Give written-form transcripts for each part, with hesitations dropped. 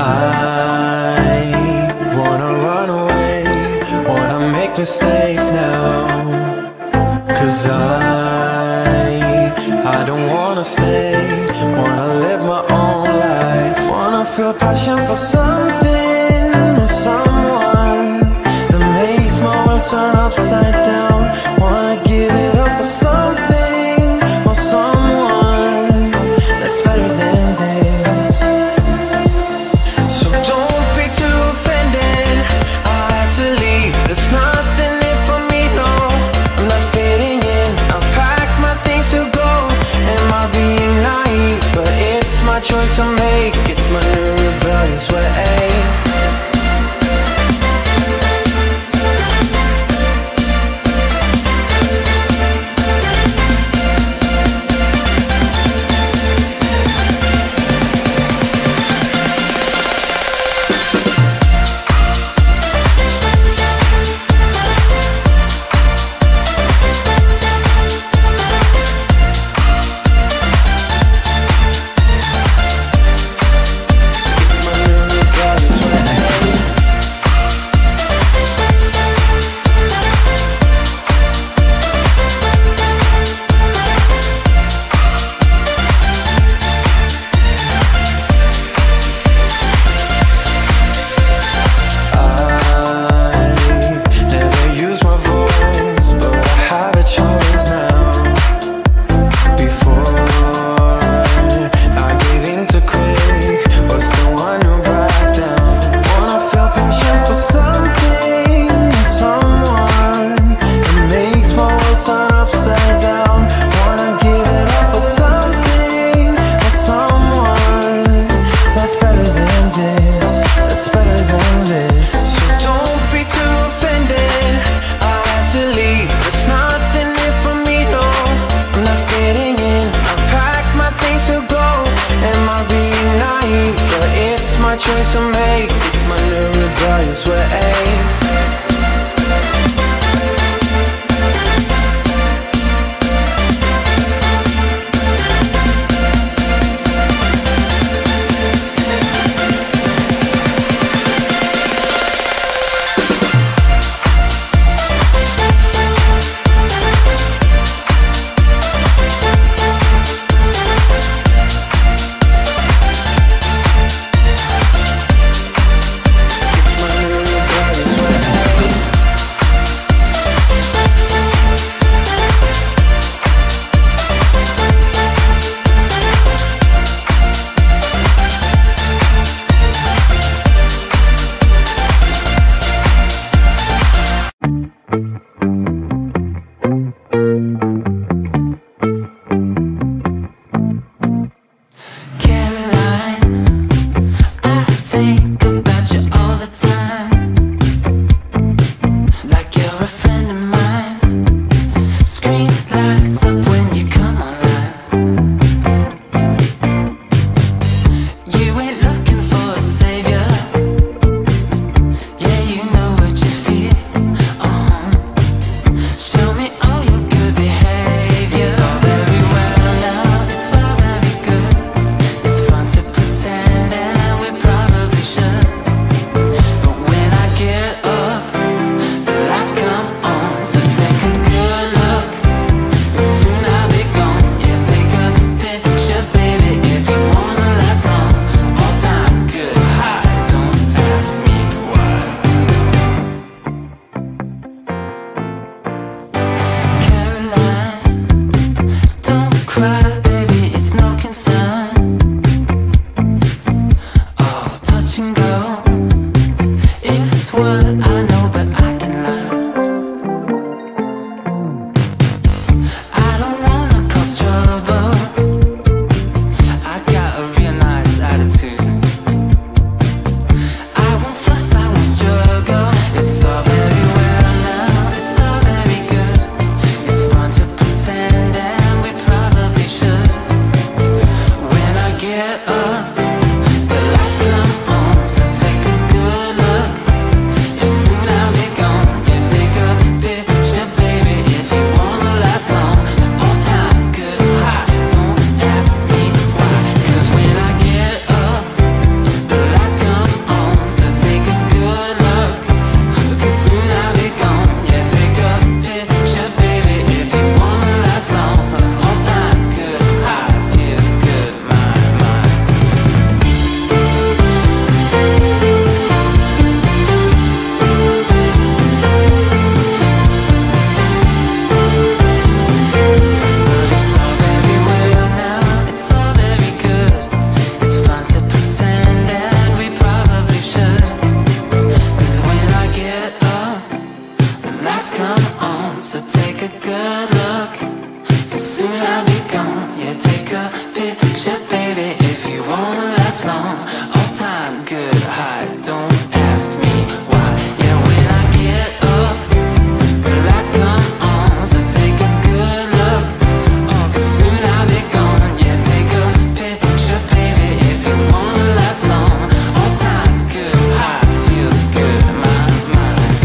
I wanna run away, wanna make mistakes now. 'Cause I don't wanna stay, wanna live my own life. Wanna feel passion for something or someone that makes my world turn upside down. Wanna give it up for something or someone that's better than this. So don't be too offended, I had to leave. There's nothing in for me, no, I'm not fitting in. I packed my things to go, am I being naive? But it's my choice to make, it's my new rebellious way. Choice to make, it's my new rebellious way. good high. Don't ask me why. Yeah, when I get up, the lights come on, so take a good look. Oh, 'cause soon I'll be gone. Yeah, take a picture, baby, if you wanna last long. All time good high feels good in my mind.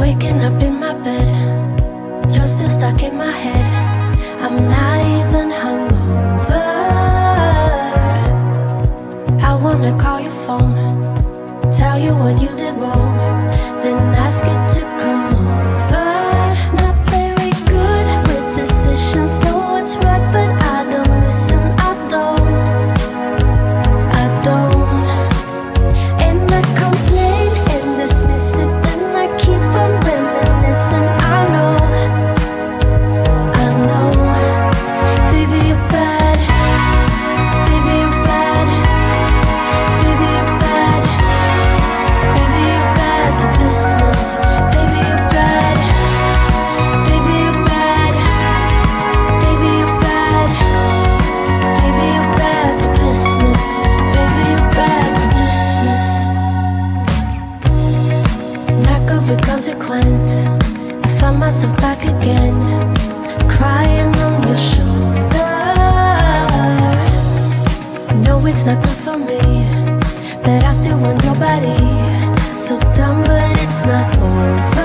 Waking up in my bed, you're still stuck in my head. I'm not even hungover. I wanna call your phone, tell you what you did wrong, then ask you to come over. Not very good with decisions, know what's right, but I don't listen, I don't. And I complain and dismiss it, then I keep on reminiscing. I know. Baby, you're bad. Baby, you're bad. Baby, you're bad. Baby, you're bad for business. Baby, you're bad. Baby, you're bad. Baby, you're bad. Baby, you're bad for business. Baby, you're bad for business. Not good with consequence. I found myself back again, crying on your shoulder. No, it's not good for me, but I still want your body. So dumb, but it's not over.